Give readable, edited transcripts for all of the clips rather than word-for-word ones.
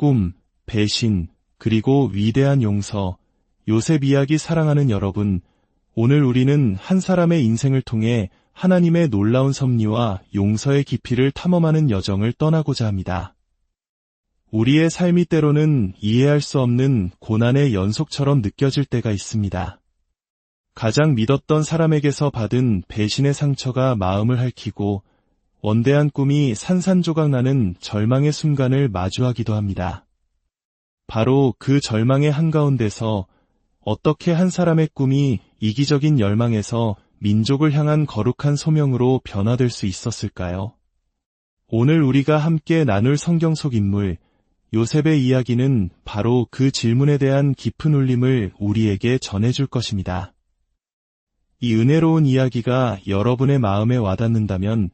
꿈, 배신, 그리고 위대한 용서, 요셉 이야기 사랑하는 여러분, 오늘 우리는 한 사람의 인생을 통해 하나님의 놀라운 섭리와 용서의 깊이를 탐험하는 여정을 떠나고자 합니다. 우리의 삶이 때로는 이해할 수 없는 고난의 연속처럼 느껴질 때가 있습니다. 가장 믿었던 사람에게서 받은 배신의 상처가 마음을 핥히고 원대한 꿈이 산산조각 나는 절망의 순간을 마주하기도 합니다. 바로 그 절망의 한가운데서 어떻게 한 사람의 꿈이 이기적인 열망에서 민족을 향한 거룩한 소명으로 변화될 수 있었을까요? 오늘 우리가 함께 나눌 성경 속 인물 요셉의 이야기는 바로 그 질문에 대한 깊은 울림을 우리에게 전해줄 것입니다. 이 은혜로운 이야기가 여러분의 마음에 와닿는다면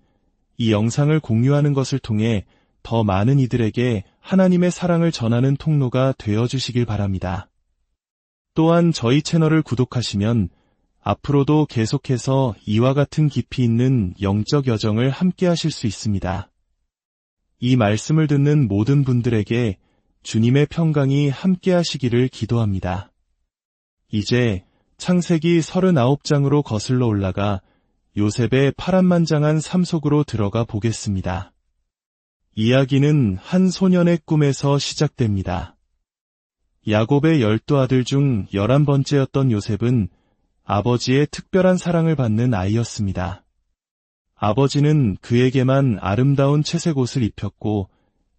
이 영상을 공유하는 것을 통해 더 많은 이들에게 하나님의 사랑을 전하는 통로가 되어주시길 바랍니다. 또한 저희 채널을 구독하시면 앞으로도 계속해서 이와 같은 깊이 있는 영적 여정을 함께 하실 수 있습니다. 이 말씀을 듣는 모든 분들에게 주님의 평강이 함께 하시기를 기도합니다. 이제 창세기 39장으로 거슬러 올라가 요셉의 파란만장한 삶 속으로 들어가 보겠습니다. 이야기는 한 소년의 꿈에서 시작됩니다. 야곱의 12아들 중 11번째였던 요셉은 아버지의 특별한 사랑을 받는 아이였습니다. 아버지는 그에게만 아름다운 채색 옷을 입혔고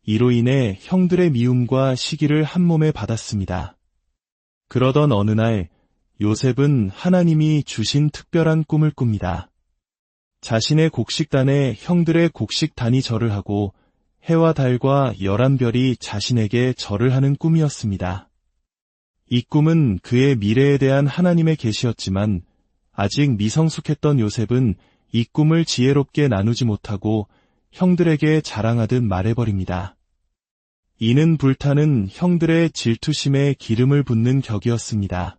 이로 인해 형들의 미움과 시기를 한몸에 받았습니다. 그러던 어느 날 요셉은 하나님이 주신 특별한 꿈을 꿉니다. 자신의 곡식단에 형들의 곡식단이 절을 하고 해와 달과 11별이 자신에게 절을 하는 꿈이었습니다. 이 꿈은 그의 미래에 대한 하나님의 계시였지만 아직 미성숙했던 요셉은 이 꿈을 지혜롭게 나누지 못하고 형들에게 자랑하듯 말해버립니다. 이는 불타는 형들의 질투심에 기름을 붓는 격이었습니다.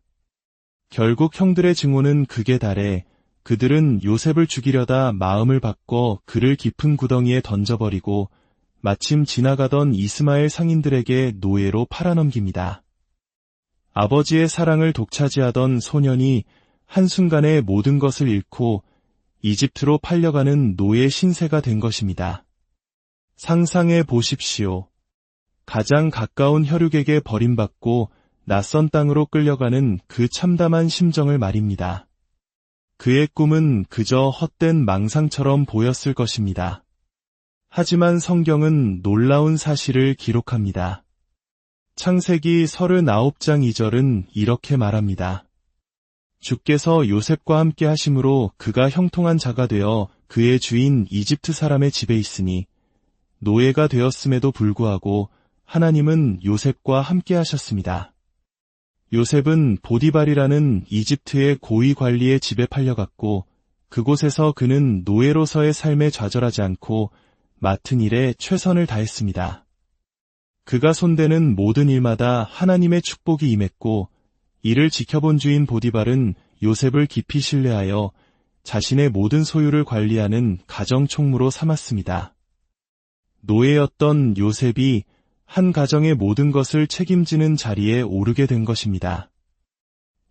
결국 형들의 증오는 극에 달해 그들은 요셉을 죽이려다 마음을 바꿔 그를 깊은 구덩이에 던져버리고 마침 지나가던 이스마엘 상인들에게 노예로 팔아넘깁니다. 아버지의 사랑을 독차지하던 소년이 한순간에 모든 것을 잃고 이집트로 팔려가는 노예 신세가 된 것입니다. 상상해 보십시오. 가장 가까운 혈육에게 버림받고 낯선 땅으로 끌려가는 그 참담한 심정을 말입니다. 그의 꿈은 그저 헛된 망상처럼 보였을 것입니다. 하지만 성경은 놀라운 사실을 기록합니다. 창세기 39장 2절은 이렇게 말합니다. 주께서 요셉과 함께 하심으로 그가 형통한 자가 되어 그의 주인 이집트 사람의 집에 있으니 노예가 되었음에도 불구하고 하나님은 요셉과 함께 하셨습니다. 요셉은 보디발이라는 이집트의 고위 관리의 집에 팔려갔고 그곳에서 그는 노예로서의 삶에 좌절하지 않고 맡은 일에 최선을 다했습니다. 그가 손대는 모든 일마다 하나님의 축복이 임했고 이를 지켜본 주인 보디발은 요셉을 깊이 신뢰하여 자신의 모든 소유를 관리하는 가정 총무로 삼았습니다. 노예였던 요셉이 한 가정의 모든 것을 책임지는 자리에 오르게 된 것입니다.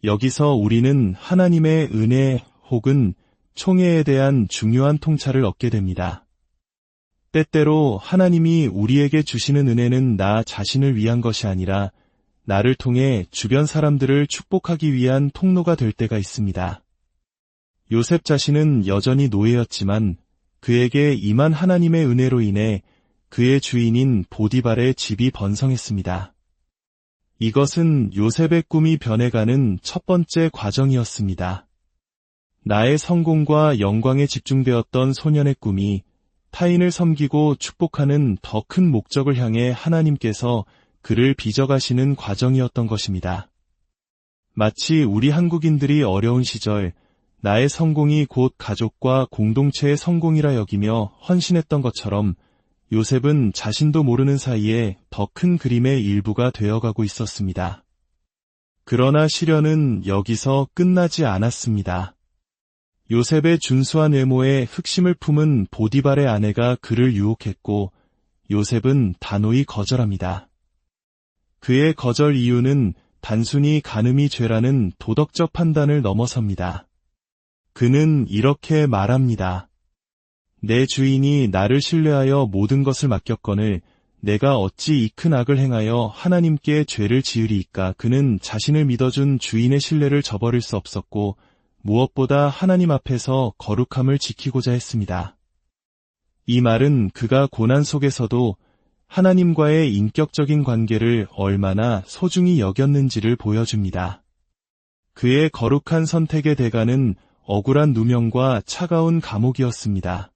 여기서 우리는 하나님의 은혜 혹은 총애에 대한 중요한 통찰을 얻게 됩니다. 때때로 하나님이 우리에게 주시는 은혜는 나 자신을 위한 것이 아니라 나를 통해 주변 사람들을 축복하기 위한 통로가 될 때가 있습니다. 요셉 자신은 여전히 노예였지만 그에게 임한 하나님의 은혜로 인해 그의 주인인 보디발의 집이 번성했습니다. 이것은 요셉의 꿈이 변해가는 첫 번째 과정이었습니다. 나의 성공과 영광에 집중되었던 소년의 꿈이 타인을 섬기고 축복하는 더 큰 목적을 향해 하나님께서 그를 빚어가시는 과정이었던 것입니다. 마치 우리 한국인들이 어려운 시절 나의 성공이 곧 가족과 공동체의 성공이라 여기며 헌신했던 것처럼 요셉은 자신도 모르는 사이에 더 큰 그림의 일부가 되어가고 있었습니다. 그러나 시련은 여기서 끝나지 않았습니다. 요셉의 준수한 외모에 흑심을 품은 보디발의 아내가 그를 유혹했고 요셉은 단호히 거절합니다. 그의 거절 이유는 단순히 간음이 죄라는 도덕적 판단을 넘어섭니다. 그는 이렇게 말합니다. 내 주인이 나를 신뢰하여 모든 것을 맡겼거늘 내가 어찌 이 큰 악을 행하여 하나님께 죄를 지으리이까. 그는 자신을 믿어준 주인의 신뢰를 저버릴 수 없었고 무엇보다 하나님 앞에서 거룩함을 지키고자 했습니다. 이 말은 그가 고난 속에서도 하나님과의 인격적인 관계를 얼마나 소중히 여겼는지를 보여줍니다. 그의 거룩한 선택의 대가는 억울한 누명과 차가운 감옥이었습니다.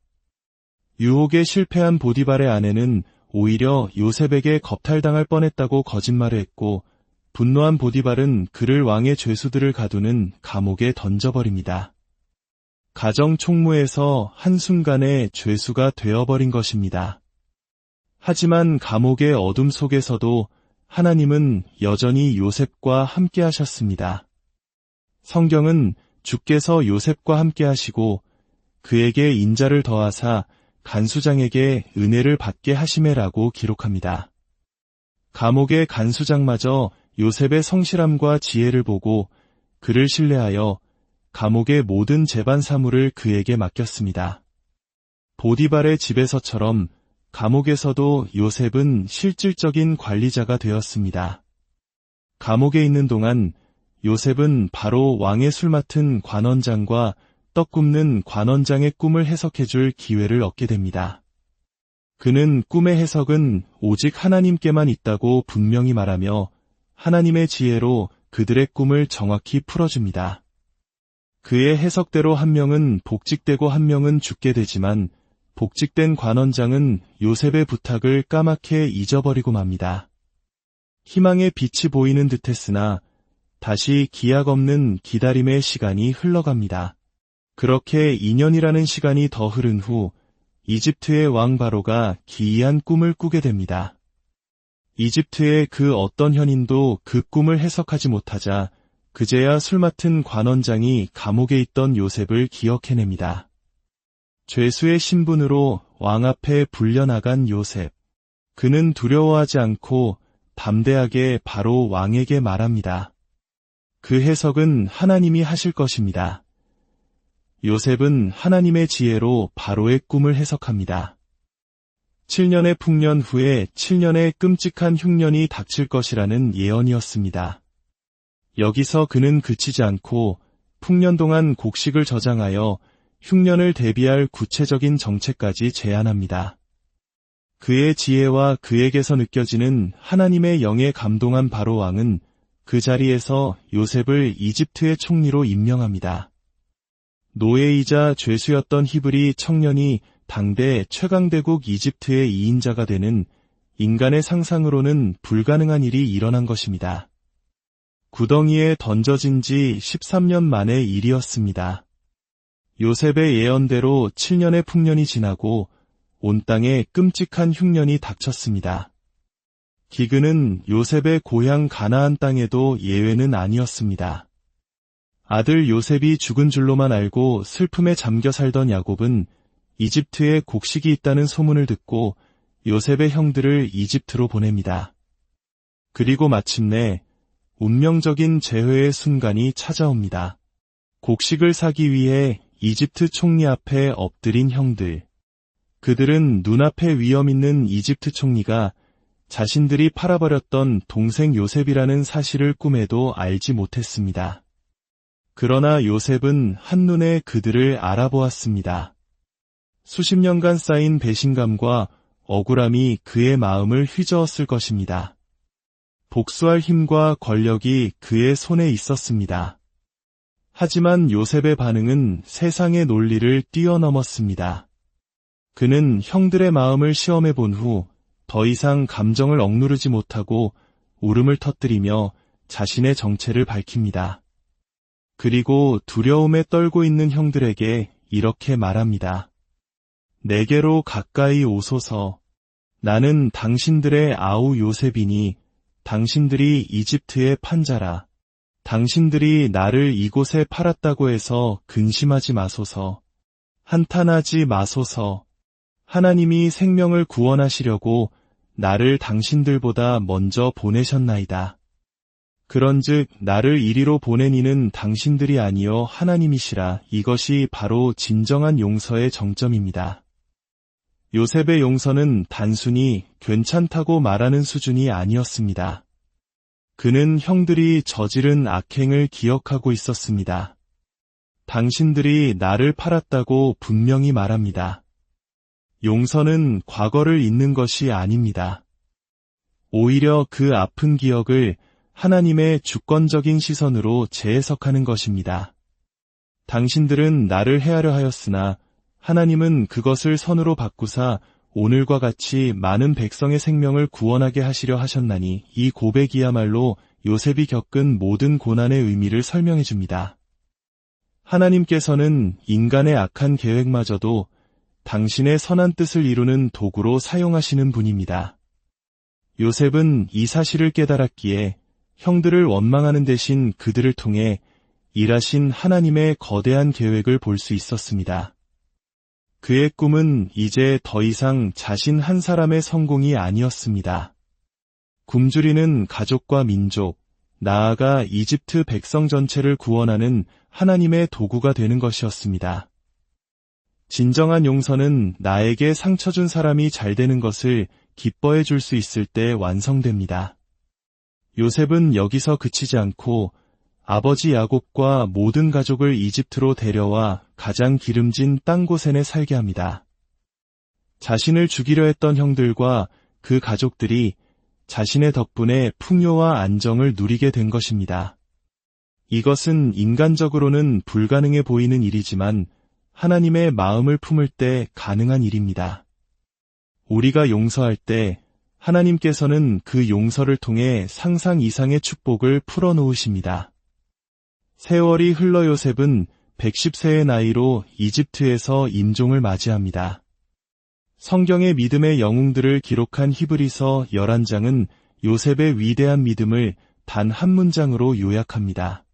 유혹에 실패한 보디발의 아내는 오히려 요셉에게 겁탈당할 뻔했다고 거짓말을 했고 분노한 보디발은 그를 왕의 죄수들을 가두는 감옥에 던져버립니다. 가정 총무에서 한순간에 죄수가 되어버린 것입니다. 하지만 감옥의 어둠 속에서도 하나님은 여전히 요셉과 함께 하셨습니다. 성경은 주께서 요셉과 함께 하시고 그에게 인자를 더하사 간수장에게 은혜를 받게 하시매라고 기록합니다. 감옥의 간수장마저 요셉의 성실함과 지혜를 보고 그를 신뢰하여 감옥의 모든 재반 사무를 그에게 맡겼습니다. 보디발의 집에서처럼 감옥에서도 요셉은 실질적인 관리자가 되었습니다. 감옥에 있는 동안 요셉은 바로 왕의 술 맡은 관원장과 떡 굽는 관원장의 꿈을 해석해줄 기회를 얻게 됩니다. 그는 꿈의 해석은 오직 하나님께만 있다고 분명히 말하며 하나님의 지혜로 그들의 꿈을 정확히 풀어줍니다. 그의 해석대로 한 명은 복직되고 한 명은 죽게 되지만 복직된 관원장은 요셉의 부탁을 까맣게 잊어버리고 맙니다. 희망의 빛이 보이는 듯했으나 다시 기약 없는 기다림의 시간이 흘러갑니다. 그렇게 2년이라는 시간이 더 흐른 후 이집트의 왕 바로가 기이한 꿈을 꾸게 됩니다. 이집트의 그 어떤 현인도 그 꿈을 해석하지 못하자 그제야 술 맡은 관원장이 감옥에 있던 요셉을 기억해냅니다. 죄수의 신분으로 왕 앞에 불려나간 요셉. 그는 두려워하지 않고 담대하게 바로 왕에게 말합니다. 그 해석은 하나님이 하실 것입니다. 요셉은 하나님의 지혜로 바로의 꿈을 해석합니다. 7년의 풍년 후에 7년의 끔찍한 흉년이 닥칠 것이라는 예언이었습니다. 여기서 그는 그치지 않고 풍년 동안 곡식을 저장하여 흉년을 대비할 구체적인 정책까지 제안합니다. 그의 지혜와 그에게서 느껴지는 하나님의 영에 감동한 바로 왕은 그 자리에서 요셉을 이집트의 총리로 임명합니다. 노예이자 죄수였던 히브리 청년이 당대 최강대국 이집트의 2인자가 되는 인간의 상상으로는 불가능한 일이 일어난 것입니다. 구덩이에 던져진 지 13년 만의 일이었습니다. 요셉의 예언대로 7년의 풍년이 지나고 온 땅에 끔찍한 흉년이 닥쳤습니다. 기근은 요셉의 고향 가나안 땅에도 예외는 아니었습니다. 아들 요셉이 죽은 줄로만 알고 슬픔에 잠겨 살던 야곱은 이집트에 곡식이 있다는 소문을 듣고 요셉의 형들을 이집트로 보냅니다. 그리고 마침내 운명적인 재회의 순간이 찾아옵니다. 곡식을 사기 위해 이집트 총리 앞에 엎드린 형들. 그들은 눈앞에 위험 있는 이집트 총리가 자신들이 팔아버렸던 동생 요셉이라는 사실을 꿈에도 알지 못했습니다. 그러나 요셉은 한눈에 그들을 알아보았습니다. 수십 년간 쌓인 배신감과 억울함이 그의 마음을 휘저었을 것입니다. 복수할 힘과 권력이 그의 손에 있었습니다. 하지만 요셉의 반응은 세상의 논리를 뛰어넘었습니다. 그는 형들의 마음을 시험해 본 후 더 이상 감정을 억누르지 못하고 울음을 터뜨리며 자신의 정체를 밝힙니다. 그리고 두려움에 떨고 있는 형들에게 이렇게 말합니다. 내게로 가까이 오소서. 나는 당신들의 아우 요셉이니 당신들이 이집트의 판자라. 당신들이 나를 이곳에 팔았다고 해서 근심하지 마소서. 한탄하지 마소서. 하나님이 생명을 구원하시려고 나를 당신들보다 먼저 보내셨나이다. 그런즉 나를 이리로 보낸 이는 당신들이 아니요 하나님이시라. 이것이 바로 진정한 용서의 정점입니다. 요셉의 용서는 단순히 괜찮다고 말하는 수준이 아니었습니다. 그는 형들이 저지른 악행을 기억하고 있었습니다. 당신들이 나를 팔았다고 분명히 말합니다. 용서는 과거를 잊는 것이 아닙니다. 오히려 그 아픈 기억을 하나님의 주권적인 시선으로 재해석하는 것입니다. 당신들은 나를 해하려 하였으나 하나님은 그것을 선으로 바꾸사 오늘과 같이 많은 백성의 생명을 구원하게 하시려 하셨나니, 이 고백이야말로 요셉이 겪은 모든 고난의 의미를 설명해 줍니다. 하나님께서는 인간의 악한 계획마저도 당신의 선한 뜻을 이루는 도구로 사용하시는 분입니다. 요셉은 이 사실을 깨달았기에 형들을 원망하는 대신 그들을 통해 일하신 하나님의 거대한 계획을 볼 수 있었습니다. 그의 꿈은 이제 더 이상 자신 한 사람의 성공이 아니었습니다. 굶주리는 가족과 민족, 나아가 이집트 백성 전체를 구원하는 하나님의 도구가 되는 것이었습니다. 진정한 용서는 나에게 상처 준 사람이 잘 되는 것을 기뻐해 줄 수 있을 때 완성됩니다. 요셉은 여기서 그치지 않고 아버지 야곱과 모든 가족을 이집트로 데려와 가장 기름진 땅 고센에 살게 합니다. 자신을 죽이려 했던 형들과 그 가족들이 자신의 덕분에 풍요와 안정을 누리게 된 것입니다. 이것은 인간적으로는 불가능해 보이는 일이지만 하나님의 마음을 품을 때 가능한 일입니다. 우리가 용서할 때 하나님께서는 그 용서를 통해 상상 이상의 축복을 풀어놓으십니다. 세월이 흘러 요셉은 110세의 나이로 이집트에서 임종을 맞이합니다. 성경의 믿음의 영웅들을 기록한 히브리서 11장은 요셉의 위대한 믿음을 단 한 문장으로 요약합니다.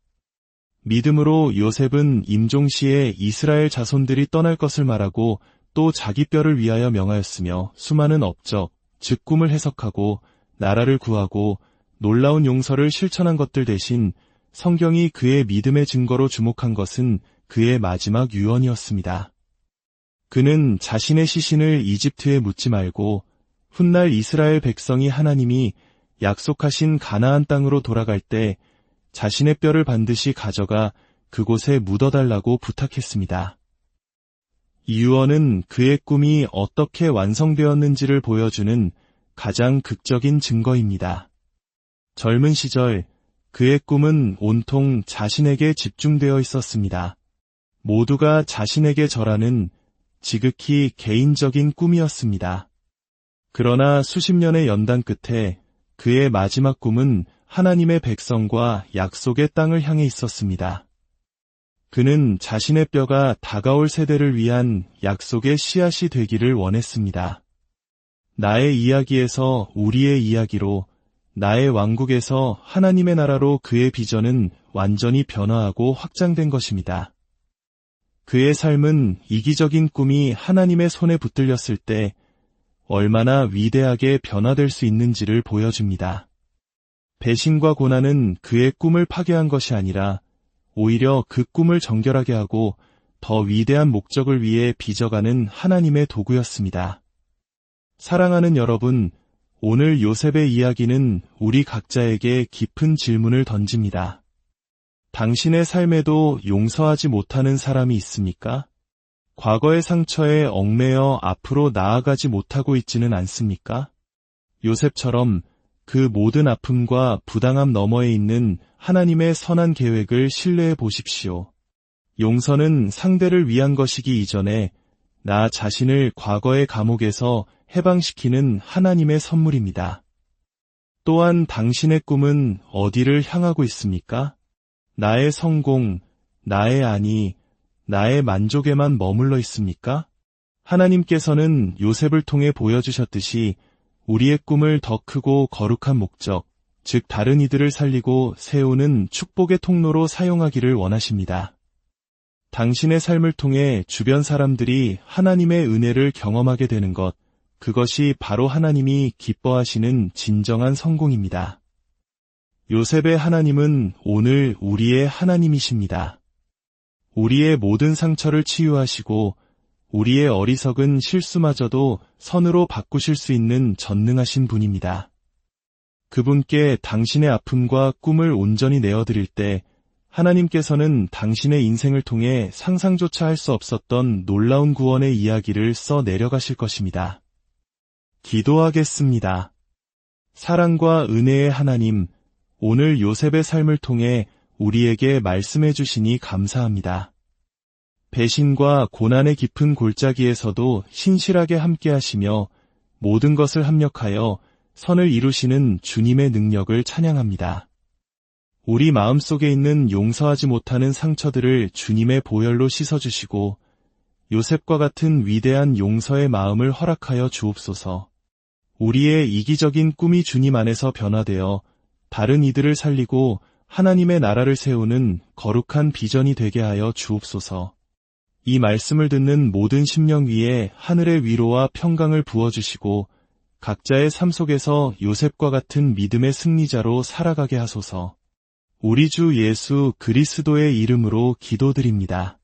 믿음으로 요셉은 임종 시에 이스라엘 자손들이 떠날 것을 말하고 또 자기 뼈를 위하여 명하였으며, 수많은 업적, 즉 꿈을 해석하고 나라를 구하고 놀라운 용서를 실천한 것들 대신 성경이 그의 믿음의 증거로 주목한 것은 그의 마지막 유언이었습니다. 그는 자신의 시신을 이집트에 묻지 말고 훗날 이스라엘 백성이 하나님이 약속하신 가나안 땅으로 돌아갈 때 자신의 뼈를 반드시 가져가 그곳에 묻어달라고 부탁했습니다. 이 유언은 그의 꿈이 어떻게 완성되었는지를 보여주는 가장 극적인 증거입니다. 젊은 시절 그의 꿈은 온통 자신에게 집중되어 있었습니다. 모두가 자신에게 절하는 지극히 개인적인 꿈이었습니다. 그러나 수십 년의 연단 끝에 그의 마지막 꿈은 하나님의 백성과 약속의 땅을 향해 있었습니다. 그는 자신의 뼈가 다가올 세대를 위한 약속의 씨앗이 되기를 원했습니다. 나의 이야기에서 우리의 이야기로, 나의 왕국에서 하나님의 나라로 그의 비전은 완전히 변화하고 확장된 것입니다. 그의 삶은 이기적인 꿈이 하나님의 손에 붙들렸을 때 얼마나 위대하게 변화될 수 있는지를 보여줍니다. 배신과 고난은 그의 꿈을 파괴한 것이 아니라 오히려 그 꿈을 정결하게 하고 더 위대한 목적을 위해 빚어가는 하나님의 도구였습니다. 사랑하는 여러분, 오늘 요셉의 이야기는 우리 각자에게 깊은 질문을 던집니다. 당신의 삶에도 용서하지 못하는 사람이 있습니까? 과거의 상처에 얽매여 앞으로 나아가지 못하고 있지는 않습니까? 요셉처럼 그 모든 아픔과 부당함 너머에 있는 하나님의 선한 계획을 신뢰해 보십시오. 용서는 상대를 위한 것이기 이전에 나 자신을 과거의 감옥에서 해방시키는 하나님의 선물입니다. 또한 당신의 꿈은 어디를 향하고 있습니까? 나의 성공, 나의 안위, 나의 만족에만 머물러 있습니까? 하나님께서는 요셉을 통해 보여주셨듯이 우리의 꿈을 더 크고 거룩한 목적, 즉 다른 이들을 살리고 세우는 축복의 통로로 사용하기를 원하십니다. 당신의 삶을 통해 주변 사람들이 하나님의 은혜를 경험하게 되는 것, 그것이 바로 하나님이 기뻐하시는 진정한 성공입니다. 요셉의 하나님은 오늘 우리의 하나님이십니다. 우리의 모든 상처를 치유하시고 우리의 어리석은 실수마저도 선으로 바꾸실 수 있는 전능하신 분입니다. 그분께 당신의 아픔과 꿈을 온전히 내어드릴 때 하나님께서는 당신의 인생을 통해 상상조차 할 수 없었던 놀라운 구원의 이야기를 써 내려가실 것입니다. 기도하겠습니다. 사랑과 은혜의 하나님, 오늘 요셉의 삶을 통해 우리에게 말씀해 주시니 감사합니다. 배신과 고난의 깊은 골짜기에서도 신실하게 함께 하시며 모든 것을 합력하여 선을 이루시는 주님의 능력을 찬양합니다. 우리 마음속에 있는 용서하지 못하는 상처들을 주님의 보혈로 씻어주시고 요셉과 같은 위대한 용서의 마음을 허락하여 주옵소서. 우리의 이기적인 꿈이 주님 안에서 변화되어 다른 이들을 살리고 하나님의 나라를 세우는 거룩한 비전이 되게 하여 주옵소서. 이 말씀을 듣는 모든 심령 위에 하늘의 위로와 평강을 부어주시고 각자의 삶 속에서 요셉과 같은 믿음의 승리자로 살아가게 하소서. 우리 주 예수 그리스도의 이름으로 기도드립니다.